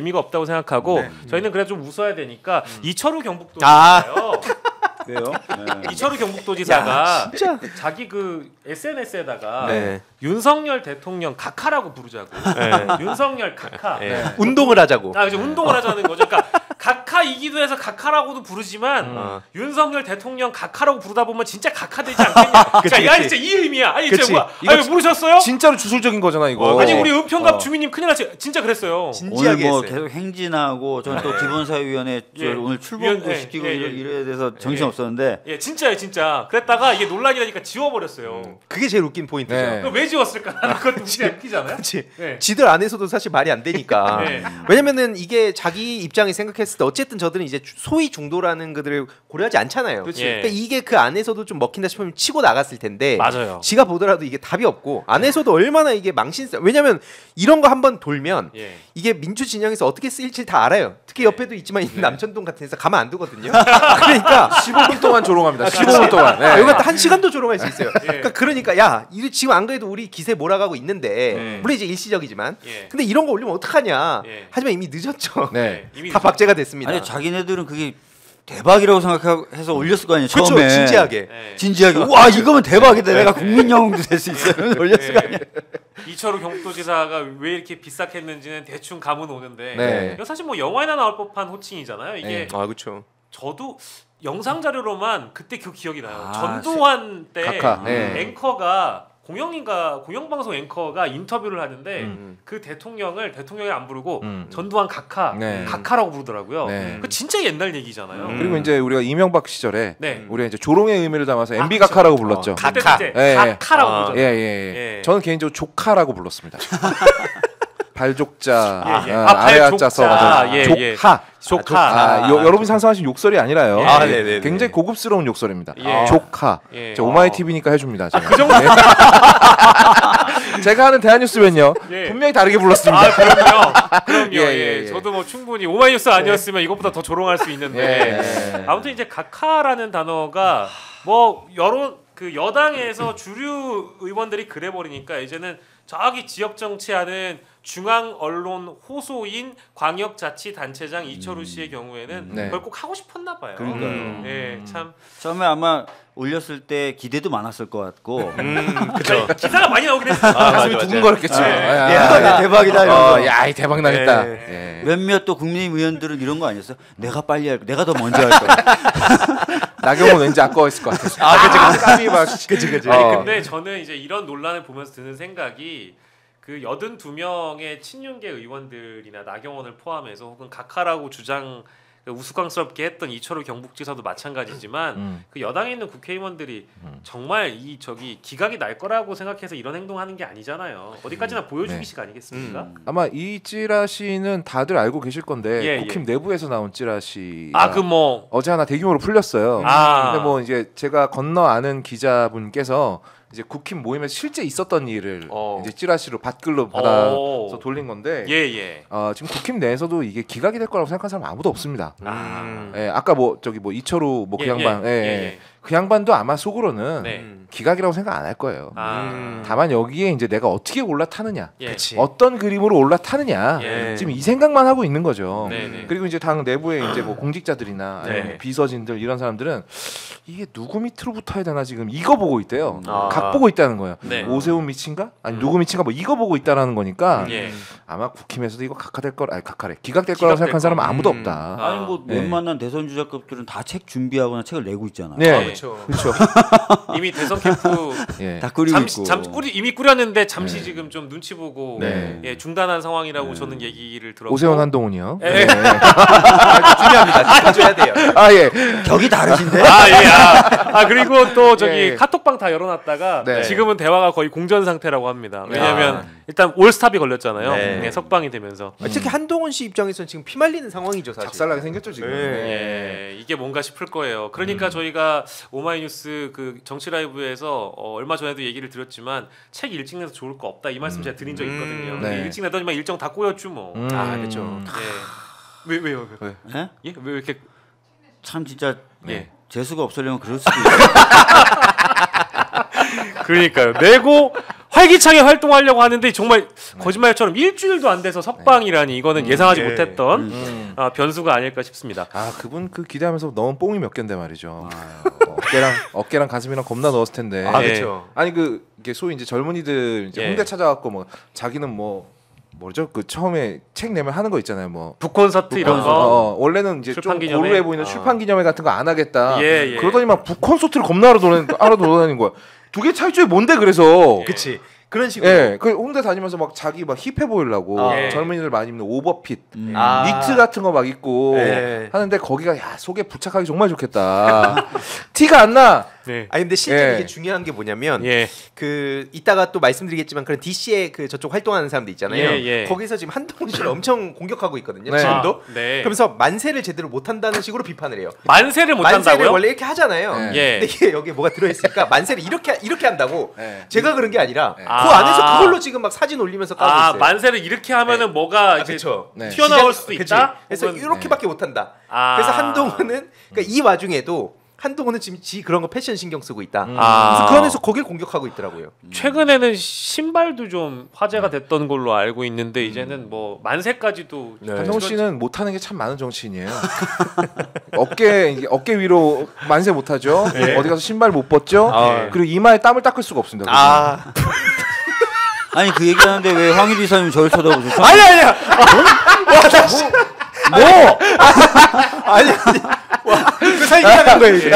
의미가 없다고 생각하고 저희는 그래도 좀 웃어야 되니까 이철우 경북도지사요. 왜요? 이철우 경북도지사가 자기 그 SNS에다가 윤석열 대통령 각하라고 부르자고. 윤석열 각하. 운동을 하자고. 이제 운동을 하자는 거죠. 그러니까 각하이기도 해서 각하라고도 부르지만 윤석열 대통령 각하라고 부르다 보면 진짜 각하 되지 않겠냐. 그치, 야, 진짜 이 의미야. 아니 진짜 뭐야? 이거 모르셨어요? 진짜로 주술적인 거잖아 이거. 아니 우리 은평갑 주민님 큰일 났지. 진짜 그랬어요. 오늘 뭐 계속 행진하고 저는 또 기본사회위원회 오늘 출범도 시키고 이래야 돼서 정신 없었는데. 진짜예요, 진짜. 그랬다가 이게 논란이 되니까 지워버렸어요. 그게 제일 웃긴 포인트죠. 왜 지웠을까? 그것도 웃기잖아요. 그렇지. 지들 안에서도 사실 말이 안 되니까. 왜냐면은 이게 자기 입장이 생각했을 때 어쨌든 저들은 이제 소위 중도라는 것들을 고려하지 않잖아요. 그러니까 이게 그 안에서도 좀 먹힌다 싶으면 치고 나갔을 텐데. 맞아요. 지가 보더라도 이게 답이 없고 안에서도 얼마나 이게 망신스. 왜냐면 이런 거 한번 돌면 이게 민주 진영에서 어떻게 쓰일지 다 알아요. 특히 옆에도 있지만 남천동 같은 데서 가만 안 두거든요. 그러니까 15분 동안 조롱합니다. 15분 동안. 여기 1시간도 조롱할 수 있어요. 그러니까 야, 이거 지금 안 그래도 우리 기세 몰아가고 있는데 물론 이제 일시적이지만 근데 이런 거 올리면 어떡하냐. 하지만 이미 늦었죠. 다 박제가 됐습니다. 아니 자기네들은 그게 대박이라고 생각해서 올렸을 거 아니에요. 그쵸, 처음에 진지하게. 와 이거면 대박이다. 내가 국민 영웅도 될 수 있어요. 올렸을 거 아니에요. 이철우 경북도지사가 왜 이렇게 비싹했는지는 대충 감은 오는데 이거 사실 뭐 영화에나 나올 법한 호칭이잖아요. 이게 그렇죠. 저도 영상 자료로만 그때 그 기억이 나요. 전두환 때 앵커가 공영방송 앵커가 인터뷰를 하는데 그 대통령이 안 부르고 전두환 각하라고 부르더라고요. 그 진짜 옛날 얘기잖아요. 그리고 이제 우리가 이명박 시절에 우리가 이제 조롱의 의미를 담아서 MB 각하라고 불렀죠. 각하라고 부르죠. 저는 개인적으로 조카라고 불렀습니다. 발족자, 발족자. 조카. 조카. 여러분 상상하신 욕설이 아니라요. 네네. 굉장히 고급스러운 욕설입니다. 조카. 오마이 TV니까 해줍니다. 그 정도. 제가 하는 대한뉴스면요 분명히 다르게 불렀습니다. 그럼요. 저도 뭐 충분히 오마이뉴스 아니었으면 이것보다 더 조롱할 수 있는데 아무튼 이제 각하라는 단어가 뭐 여당에서 주류 의원들이 그래버리니까 이제는 저기 지역 정치하는 중앙 언론 호소인 광역자치단체장 이철우 씨의 경우에는 그걸 꼭 하고 싶었나 봐요. 그러니까요. 참 처음에 아마 올렸을 때 기대도 많았을 것 같고. 그쵸. 기사가 많이 나오긴 했어요. 가슴이 두근거렸겠죠. 대박이다. 야, 이 대박 나겠다. 몇몇 또 국민의힘 의원들은 이런 거 아니었어요? 내가 빨리 할 내가 더 먼저 할 거야. 나경원 왠지 아까워했을 것 같았어. 그치. 근데 저는 이제 이런 논란을 보면서 드는 생각이 그 82명의 친윤계 의원들이나 나경원을 포함해서 혹은 각하라고 우스꽝스럽게 했던 이철우 경북지사도 마찬가지지만 그 여당에 있는 국회의원들이 정말 기각이 날 거라고 생각해서 이런 행동하는 게 아니잖아요. 어디까지나 보여주기식 아니겠습니까? 아마 이 찌라시는 다들 알고 계실 건데 국힘 내부에서 나온 찌라시. 어제 하나 대규모로 풀렸어요. 근데 뭐 이제 제가 건너 아는 기자분께서 이제 국힘 모임에서 실제 있었던 일을 이제 찌라시로 밭글로 받아서 돌린 건데 지금 국힘 내에서도 이게 기각이 될 거라고 생각하는 사람 아무도 없습니다. 아까 이철우 그 양반 그 양반도 아마 속으로는 기각이라고 생각 안 할 거예요. 다만 여기에 이제 내가 어떻게 올라타느냐, 어떤 그림으로 올라타느냐 지금 이 생각만 하고 있는 거죠. 그리고 이제 당 내부에 이제 뭐 공직자들이나 비서진들 이런 사람들은 이게 누구 밑으로 붙어야 되나 지금 이거 보고 있대요. 각 보고 있다는 거예요. 오세훈 밑인가? 아니 누구 밑인가? 뭐 이거 보고 있다라는 거니까 아마 국힘에서도 이거 기각될 거라고 생각하는 사람은 아무도 없다. 아니 뭐 웬만한 대선 주자급들은 다 책 준비하거나 책을 내고 있잖아요. 그렇죠. 이미 대선 캠프 다 꾸리고 있고. 이미 꾸렸는데 잠시 지금 좀 눈치 보고 중단한 상황이라고 저는 얘기를 들었고. 오세훈 한동훈이요. 중요합니다. 지켜줘야 돼요. 격이 다르신데. 그리고 또 카톡방 다 열어놨다가 지금은 대화가 거의 공전 상태라고 합니다. 왜냐하면 일단 올스탑이 걸렸잖아요. 석방이 되면서. 특히 한동훈 씨 입장에서는 지금 피말리는 상황이죠. 사실. 작살나게 생겼죠 지금. 이게 뭔가 싶을 거예요. 그러니까 저희가 오마이뉴스 그 정치라이브에서 얼마 전에도 얘기를 드렸지만 책 일찍 내서 좋을 거 없다 이 말씀 제가 드린 적 있거든요. 일찍 내더니만 일정 다 꼬였죠 뭐. 그렇죠. 왜요? 왜 이렇게 참 진짜 재수가 없으려면 그럴 수도 있어요. 그러니까요. 내고 활기차게 활동하려고 하는데 정말 거짓말처럼 일주일도 안 돼서 석방이라니 이거는 예상하지 못했던 변수가 아닐까 싶습니다. 아 그분 그 기대하면서 넣은 뽕이 몇 개인데 말이죠. 어깨랑 가슴이랑 겁나 넣었을 텐데. 아 그렇죠. 아니 그 이게 소위 이제 젊은이들 이제 홍대 찾아갖고 뭐 자기는 뭐죠? 그 처음에 책 내면 하는 거 있잖아요. 뭐 북콘서트 이런 거. 원래는 이제 좀 고루해 보이는 출판 기념회 같은 거 안 하겠다. 예. 그러더니 막 북콘서트를 겁나 알아돌아다니는 거야. 두 개 차이점이 뭔데 그래서. 그치. 그런 식으로. 예, 그 홍대 다니면서 막 자기 막 힙해 보이려고 젊은이들 많이 입는 오버핏, 니트 같은 거 막 입고 하는데 거기가 야 속에 부착하기 정말 좋겠다. 티가 안 나. 네. 아니 근데 실제 이게 중요한 게 뭐냐면 그 이따가 또 말씀드리겠지만 그런 DC의 그 저쪽 활동하는 사람들 있잖아요. 거기서 지금 한동훈 씨를 엄청 공격하고 있거든요. 지금도. 그러면서 만세를 제대로 못한다는 식으로 비판을 해요. 만세를 못한다고요? 만세를 원래 이렇게 하잖아요. 근데 이게 여기 뭐가 들어있으니까 만세를 이렇게 한다고. 제가 그런 게 아니라 그 안에서 그걸로 지금 막 사진 올리면서 까고 있어요. 만세를 이렇게 하면은 뭐가 이제 튀어나올 수도 있다. 그래서 이렇게밖에 못한다. 그래서 한동훈은 그러니까 이 와중에도 한동훈은 지금 그런 거 패션 신경 쓰고 있다. 그래서 그 안에서 거길 공격하고 있더라고요. 최근에는 신발도 좀 화제가 됐던 걸로 알고 있는데 이제는 뭐 만세까지도. 한동훈 씨는 못하는 게 참 많은 정치인이에요. 어깨 위로 만세 못하죠. 어디 가서 신발 못 벗죠. 그리고 이마에 땀을 닦을 수가 없습니다. 아니 그 얘기하는데 왜 황희리 사님 저를 쳐다보세요? 아니야. 아니. 그 사이 하는 거예요 이게.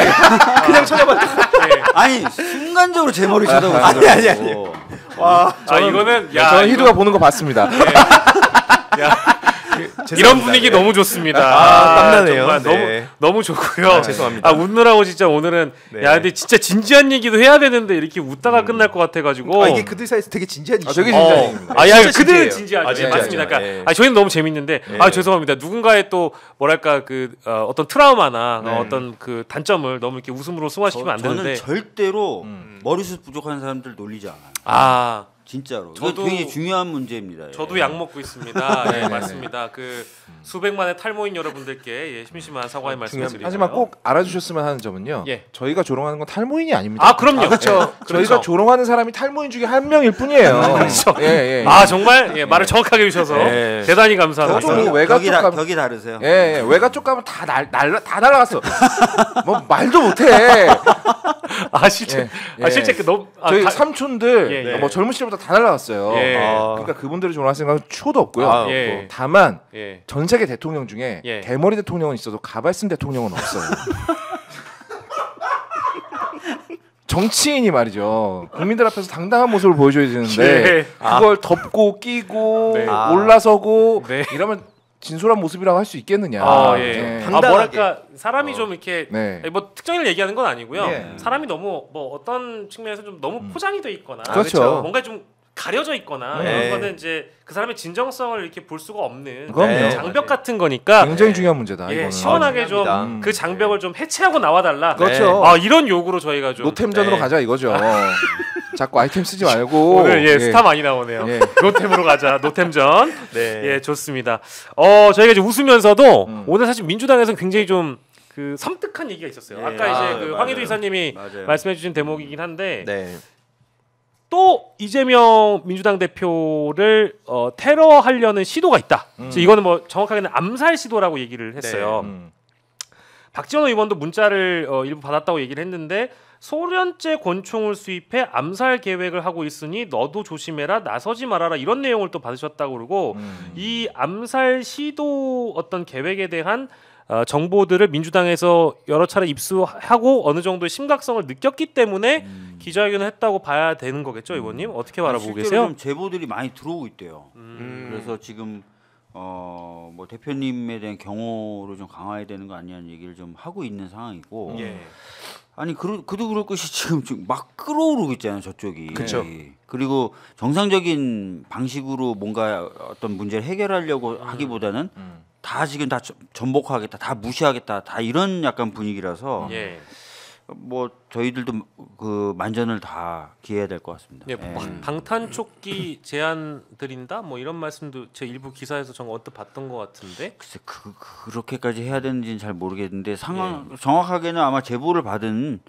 그냥 쳐다봤다. 아니 순간적으로 제 머리 쳐다보세요. 아니. 와, 이거는 저는 희두가 보는 거 봤습니다. 이런 분위기 너무 좋습니다. 땀나네요. 정말 너무 좋고요. 죄송합니다. 웃느라고 진짜 오늘은 근데 진짜 진지한 얘기도 해야 되는데 이렇게 웃다가 끝날 것 같아가지고. 이게 그들 사이에서 되게 진지한 이슈. 되게 진지한 얘기입니다. 그들은 진지하죠. 맞습니다. 그러니까 저희는 너무 재밌는데 죄송합니다. 누군가의 또 뭐랄까 그 어떤 트라우마나 어떤 그 단점을 너무 이렇게 웃음으로 승화시키면 안 되는데. 저는 절대로 머리숱 부족한 사람들 놀리지 않아요. 진짜로. 저도 굉장히 중요한 문제입니다. 저도 약 먹고 있습니다. 맞습니다. 그 수백만의 탈모인 여러분들께 심심한 사과의 말씀드립니다. 하지만 꼭 알아주셨으면 하는 점은요. 저희가 조롱하는 건 탈모인이 아닙니다. 그럼요. 그렇죠. 저희가 조롱하는 사람이 탈모인 중에 한 명일 뿐이에요. 그렇죠. 정말 말을 정확하게 해주셔서 대단히 감사합니다. 외가 쪽 가면 격이 다르세요. 외가 쪽 가면 다 날라갔어. 뭐 말도 못해. 실제 그 너무 저희 삼촌들 뭐 젊은 시절부터 다 날라갔어요. 그러니까 그분들을 조롱할 생각은 추호도 없고요. 다만 전 세계 대통령 중에 대머리 대통령은 있어도 가발 쓴 대통령은 없어요. 정치인이 말이죠. 국민들 앞에서 당당한 모습을 보여줘야 되는데 그걸 덮고 끼고 올라서고 이러면 진솔한 모습이라고 할 수 있겠느냐. 뭐랄까 사람이 좀 이렇게 뭐 특정인을 얘기하는 건 아니고요. 사람이 너무 뭐 어떤 측면에서 좀 너무 포장이 돼 있거나 그렇죠. 뭔가 좀 가려져 있거나 이런 거는 이제 그 사람의 진정성을 이렇게 볼 수가 없는 장벽 같은 거니까 굉장히 중요한 문제다. 시원하게 좀 그 장벽을 좀 해체하고 나와달라. 그렇죠. 이런 요구로 저희가 좀 노템전으로 가자 이거죠. 자꾸 아이템 쓰지 말고 오늘 스타 많이 나오네요. 노템으로 가자. 노템전. 좋습니다. 저희가 이제 웃으면서도 오늘 사실 민주당에서는 굉장히 좀 그 섬뜩한 얘기가 있었어요. 아까 이제 그 황희두 이사님이 말씀해주신 대목이긴 한데. 또 이재명 민주당 대표를 테러하려는 시도가 있다. 이거는 뭐 정확하게는 암살 시도라고 얘기를 했어요. 박지원 의원도 문자를 일부 받았다고 얘기를 했는데 소련제 권총을 수입해 암살 계획을 하고 있으니 너도 조심해라, 나서지 말아라 이런 내용을 또 받으셨다고 그러고 이 암살 시도 어떤 계획에 대한 정보들을 민주당에서 여러 차례 입수하고 어느 정도의 심각성을 느꼈기 때문에 기자회견을 했다고 봐야 되는 거겠죠, 의원님? 어떻게 바라보고 계세요? 좀 제보들이 많이 들어오고 있대요. 그래서 지금 뭐 대표님에 대한 경호를 좀 강화해야 되는 거 아니냐는 얘기를 좀 하고 있는 상황이고. 아니 그도 그럴 것이 지금 막 끌어오르고 있잖아요, 저쪽이. 그렇죠. 그리고 정상적인 방식으로 뭔가 어떤 문제를 해결하려고 하기보다는 다 지금 다 전복하겠다, 다 무시하겠다, 다 이런 약간 분위기라서 뭐 저희들도 그 만전을 다 기해야 될 것 같습니다. 네, 방탄조끼 제한 드린다 뭐 이런 말씀도 제 일부 기사에서 전 언뜻 봤던 것 같은데. 글쎄 그렇게까지 해야 되는지는 잘 모르겠는데 상황 정확하게는 아마 제보를 받은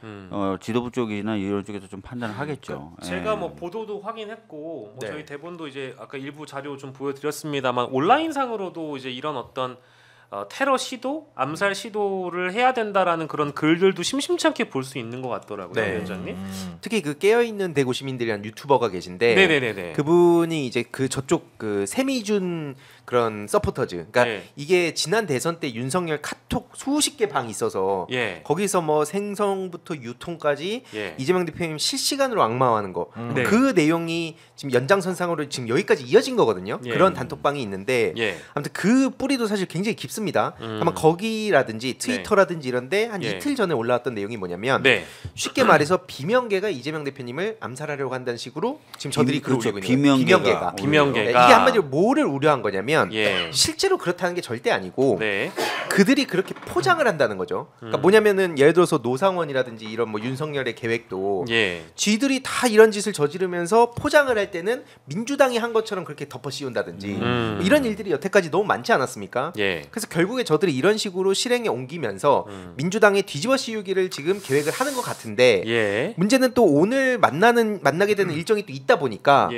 지도부 쪽이나 이런 쪽에서 좀 판단을 하겠죠. 그러니까 제가 뭐 보도도 확인했고 뭐 저희 대본도 이제 아까 일부 자료 좀 보여드렸습니다만 온라인상으로도 이제 이런 어떤 테러 시도, 암살 시도를 해야 된다라는 그런 글들도 심심치 않게 볼 수 있는 것 같더라고요, 위원장님. 특히 그 깨어 있는 대구 시민들이란 유튜버가 계신데, 네네네네. 그분이 이제 그 저쪽 그 세미준 그런 서포터즈, 그러니까 이게 지난 대선 때 윤석열 카톡 수십 개 방이 있어서 거기서 뭐 생성부터 유통까지 이재명 대표님 실시간으로 악마화하는 거, 그 내용이 지금 연장선상으로 지금 여기까지 이어진 거거든요. 그런 단톡방이 있는데 아무튼 그 뿌리도 사실 굉장히 깊습니다. 아마 거기라든지 트위터라든지 이런데 한 이틀 전에 올라왔던 내용이 뭐냐면 쉽게 말해서 비명계가 이재명 대표님을 암살하려고 한다는 식으로 지금 저들이 글을 올리고 있는 거예요. 비명계가 이게 한마디로 뭐를 우려한 거냐면 실제로 그렇다는 게 절대 아니고 그들이 그렇게 포장을 한다는 거죠. 그러니까 뭐냐면은 예를 들어서 노상원이라든지 이런 뭐 윤석열의 계획도 쥐들이 다 이런 짓을 저지르면서 포장을 할 때는 민주당이 한 것처럼 그렇게 덮어 씌운다든지 뭐 이런 일들이 여태까지 너무 많지 않았습니까? 그래서 결국에 저들이 이런 식으로 실행에 옮기면서 민주당의 뒤집어 씌우기를 지금 계획을 하는 것 같은데 문제는 또 오늘 만나게 되는 일정이 또 있다 보니까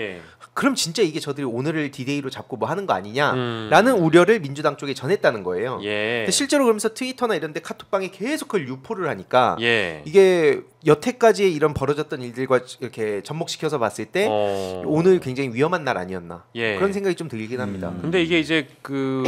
그럼 진짜 이게 저들이 오늘을 디데이로 잡고 뭐 하는 거 아니냐라는 우려를 민주당 쪽에 전했다는 거예요. 근데 실제로 그러면서 트위터나 이런 데 카톡방에 계속 그걸 유포를 하니까 이게 여태까지의 이런 벌어졌던 일들과 이렇게 접목시켜서 봤을 때 오늘 굉장히 위험한 날 아니었나 그런 생각이 좀 들긴 합니다. 근데 이게 이제 그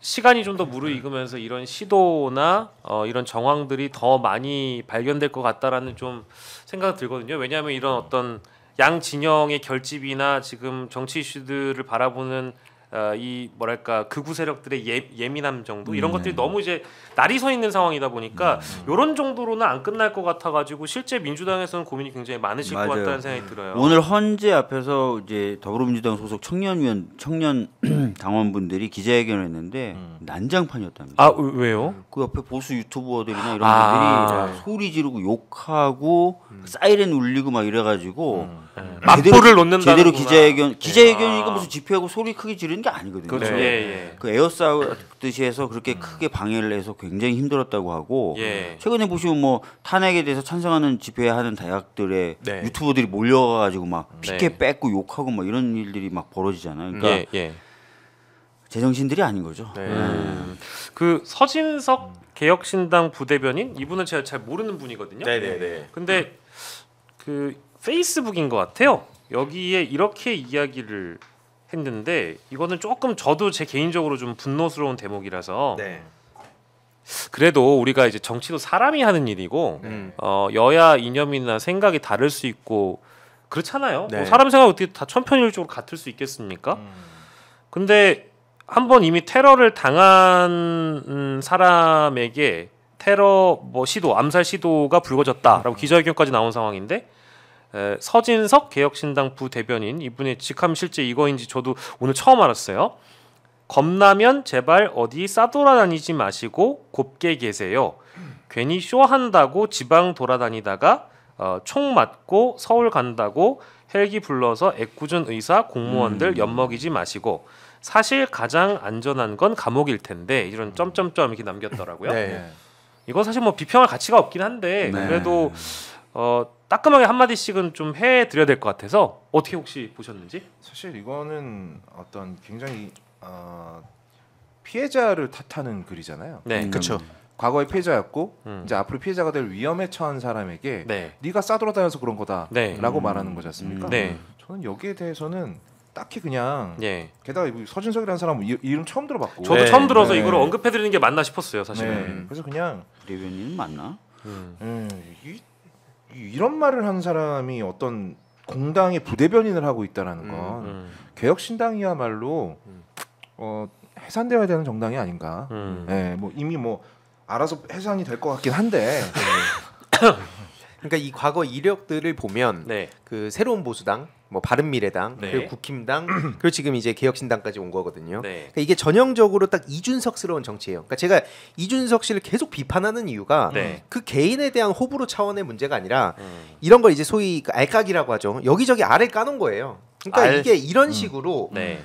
시간이 좀 더 무르익으면서 이런 시도나 이런 정황들이 더 많이 발견될 것 같다라는 좀 생각이 들거든요. 왜냐하면 이런 어떤 양 진영의 결집이나 지금 정치 이슈들을 바라보는 이 뭐랄까 극우 세력들의 예민함 정도 이런 것들이 너무 이제 날이 서 있는 상황이다 보니까 이런 정도로는 안 끝날 것 같아가지고 실제 민주당에서는 고민이 굉장히 많으실 것 같다는 생각이 들어요. 오늘 헌재 앞에서 이제 더불어민주당 소속 청년 당원분들이 기자회견을 했는데 난장판이었답니다. 아 왜요? 그 옆에 보수 유튜버들이나 이런 분들이 소리 지르고 욕하고 사이렌 울리고 막 이래가지고 맞불을 놓는다는 제대로 기자회견이니까 무슨 집회하고 소리 크게 지르는 게 아니거든요. 그렇죠. 그 에어싸듯이 해서 그렇게 크게 방해를 해서 굉장히 힘들었다고 하고 최근에 보시면 뭐 탄핵에 대해서 찬성하는 집회하는 대학들의 유튜버들이 몰려가지고 막 피켓 뺏고 욕하고 막 이런 일들이 막 벌어지잖아요. 그러니까 제정신들이 아닌 거죠. 그 서진석 개혁신당 부대변인 이분은 제가 잘 모르는 분이거든요. 근데 그 페이스북인 것 같아요. 여기에 이렇게 이야기를 했는데 이거는 조금 저도 제 개인적으로 좀 분노스러운 대목이라서 그래도 우리가 이제 정치도 사람이 하는 일이고 여야 이념이나 생각이 다를 수 있고 그렇잖아요. 뭐 사람 생각 어떻게 다 천편일률적으로 같을 수 있겠습니까? 근데 한번 이미 테러를 당한 사람에게 테러 뭐 시도 암살 시도가 불거졌다라고 기자회견까지 나온 상황인데 서진석 개혁신당 부대변인 이분의 직함 실제 이거인지 저도 오늘 처음 알았어요. 겁나면 제발 어디 싸돌아다니지 마시고 곱게 계세요. 괜히 쇼한다고 지방 돌아다니다가 총 맞고 서울 간다고 헬기 불러서 애꿎은 의사 공무원들 엿먹이지 마시고 사실 가장 안전한 건 감옥일 텐데 이런 점점점 이렇게 남겼더라고요. 이건 사실 뭐 비평할 가치가 없긴 한데 그래도 따끔하게 한마디씩은 좀 해드려야 될 것 같아서 어떻게 혹시 보셨는지? 사실 이거는 어떤 굉장히 피해자를 탓하는 글이잖아요. 그렇죠. 과거의 피해자였고 이제 앞으로 피해자가 될 위험에 처한 사람에게 네가 싸돌아다녀서 그런 거다라고 말하는 거지 않습니까? 저는 여기에 대해서는 딱히 그냥 게다가 서진석이라는 사람 이름 처음 들어봤고 저도 처음 들어서 이걸 언급해드리는 게 맞나 싶었어요 사실은. 그래서 그냥 대변인 맞나? 이런 말을 한 사람이 어떤 공당의 부대변인을 하고 있다라는 건 개혁신당이야말로 해산되어야 되는 정당이 아닌가. 뭐 이미 뭐 알아서 해산이 될 것 같긴 한데 그러니까 이 과거 이력들을 보면 네. 그 새로운 보수당, 뭐 바른미래당, 네. 그리고 국힘당, 그리고 지금 이제 개혁신당까지 온 거거든요. 네. 그러니까 이게 전형적으로 딱 이준석스러운 정치예요. 그러니까 제가 이준석 씨를 계속 비판하는 이유가 네. 그 개인에 대한 호불호 차원의 문제가 아니라 이런 걸 이제 소위 그 알까기라고 하죠. 여기저기 알을 까놓은 거예요. 그러니까 이게 이런 식으로 네.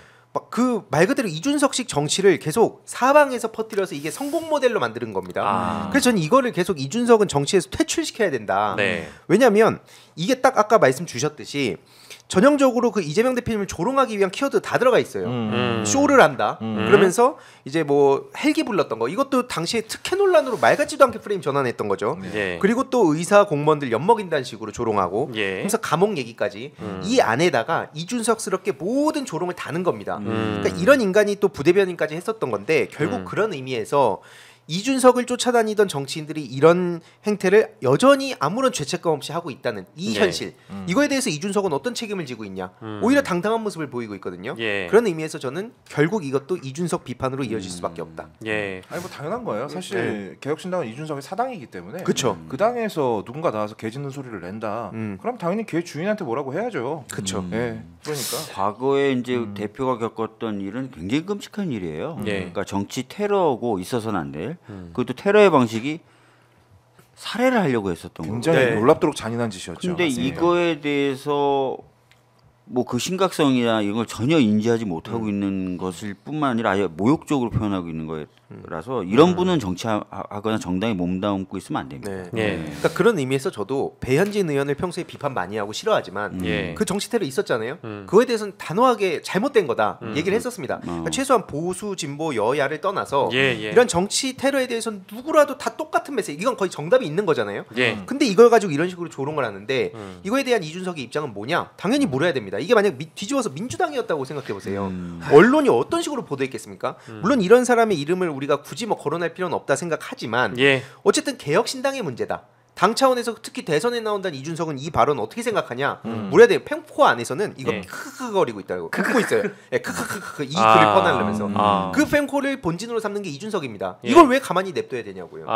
그 말 그대로 이준석식 정치를 계속 사방에서 퍼뜨려서 이게 성공 모델로 만드는 겁니다. 그래서 저는 이거를 계속 이준석은 정치에서 퇴출시켜야 된다. 네. 왜냐하면 이게 딱 아까 말씀 주셨듯이 전형적으로 그 이재명 대표님을 조롱하기 위한 키워드 다 들어가 있어요. 쇼를 한다. 그러면서 이제 뭐 헬기 불렀던 거 이것도 당시에 특혜 논란으로 말 같지도 않게 프레임 전환했던 거죠. 예. 그리고 또 의사 공무원들 엿먹인다는 식으로 조롱하고 예. 그래서 감옥 얘기까지 이 안에다가 이준석스럽게 모든 조롱을 다는 겁니다. 그러니까 이런 인간이 또 부대변인까지 했었던 건데 결국 그런 의미에서 이준석을 쫓아다니던 정치인들이 이런 행태를 여전히 아무런 죄책감 없이 하고 있다는 이 네. 현실. 이거에 대해서 이준석은 어떤 책임을 지고 있냐. 오히려 당당한 모습을 보이고 있거든요. 예. 그런 의미에서 저는 결국 이것도 이준석 비판으로 이어질 수밖에 없다. 예. 아니 뭐 당연한 거예요. 사실 개혁신당은 이준석의 사당이기 때문에 그쵸. 그 당에서 누군가 나와서 개 짖는 소리를 낸다. 그럼 당연히 개 주인한테 뭐라고 해야죠. 그쵸. 예. 그러니까 과거에 이제 대표가 겪었던 일은 굉장히 끔찍한 일이에요. 예. 그러니까 정치 테러고 있어서는 안 될. 그것도 테러의 방식이 살해를 하려고 했었던 거예요. 굉장히 네. 놀랍도록 잔인한 짓이었죠. 근데 맞습니다. 이거에 대해서 뭐 그 심각성이나 이걸 전혀 인지하지 못하고 있는 것일 뿐만 아니라 아예 모욕적으로 표현하고 있는 거라서 이런 분은 정치하거나 정당에 몸담고 있으면 안 됩니다. 네. 예. 그러니까 그런 의미에서 저도 배현진 의원을 평소에 비판 많이 하고 싫어하지만 예. 그 정치 테러 있었잖아요. 그거에 대해서는 단호하게 잘못된 거다 얘기를 했었습니다. 그러니까 최소한 보수 진보 여야를 떠나서 예. 이런 정치 테러에 대해서는 누구라도 다 똑같은 메시지. 이건 거의 정답이 있는 거잖아요. 예. 근데 이걸 가지고 이런 식으로 조롱을 하는데 이거에 대한 이준석의 입장은 뭐냐? 당연히 물어야 됩니다. 이게 만약 뒤집어서 민주당이었다고 생각해 보세요. 언론이 어떤 식으로 보도했겠습니까? 물론 이런 사람의 이름을 우리가 굳이 뭐 거론할 필요는 없다 생각하지만 예. 어쨌든 개혁신당의 문제다. 당 차원에서 특히 대선에 나온다는 이준석은 이 발언 어떻게 생각하냐? 물어야 돼요. 펜코 안에서는 이거 예. 크크거리고 있다고 웃고 있어요. 예, 크크크크 이 글을 퍼내려면서 그 펜코를 본진으로 삼는 게 이준석입니다. 예. 이걸 왜 가만히 냅둬야 되냐고요.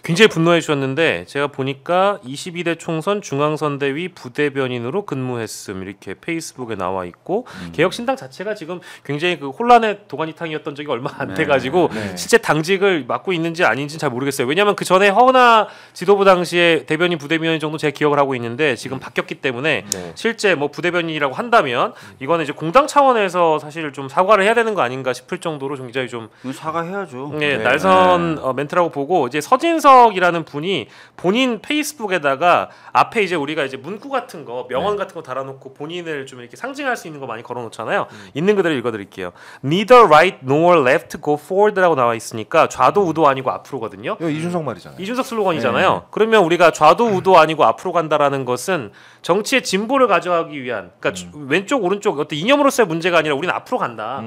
굉장히 분노해 주셨는데 제가 보니까 22대 총선 중앙선대위 부대변인으로 근무했음 이렇게 페이스북에 나와 있고 개혁신당 자체가 지금 굉장히 그 혼란의 도가니탕이었던 적이 얼마 안 돼가지고 실제 당직을 맡고 있는지 아닌지는 잘 모르겠어요. 왜냐하면 그 전에 허은하 지도부 당시에 대변인 부대변인 정도 제가 기억을 하고 있는데 지금 바뀌었기 때문에 실제 뭐 부대변인이라고 한다면 이거는 이제 공당 차원에서 사실 좀 사과를 해야 되는 거 아닌가 싶을 정도로 굉장히 좀 사과해야죠. 날선 멘트라고 보고 이제 서진석이라는 분이 본인 페이스북에다가 앞에 이제 우리가 이제 문구 같은 거 명언 같은 거 달아놓고 본인을 좀 이렇게 상징할 수 있는 거 많이 걸어놓잖아요. 있는 그대로 읽어드릴게요. Neither right nor left go forward라고 나와 있으니까 좌도 우도 아니고 앞으로거든요. 이거 이준석 말이잖아요. 이준석 슬로건이잖아요. 그러면 우리가 좌도 우도 아니고 앞으로 간다라는 것은 정치의 진보를 가져가기 위한 그러니까 왼쪽 오른쪽 어떤 이념으로서의 문제가 아니라 우리는 앞으로 간다.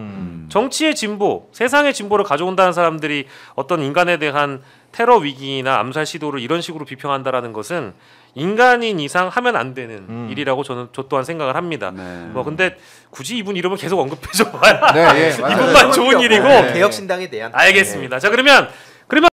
정치의 진보, 세상의 진보를 가져온다는 사람들이 어떤 인간에 대한 테러 위기나 암살 시도를 이런 식으로 비평한다라는 것은 인간인 이상 하면 안 되는 일이라고 저는 저 또한 생각을 합니다. 뭐 근데 굳이 이분 이름을 계속 언급해줘 봐야 이분만 좋은 일이고 개혁신당에 대한 알겠습니다. 자 그러면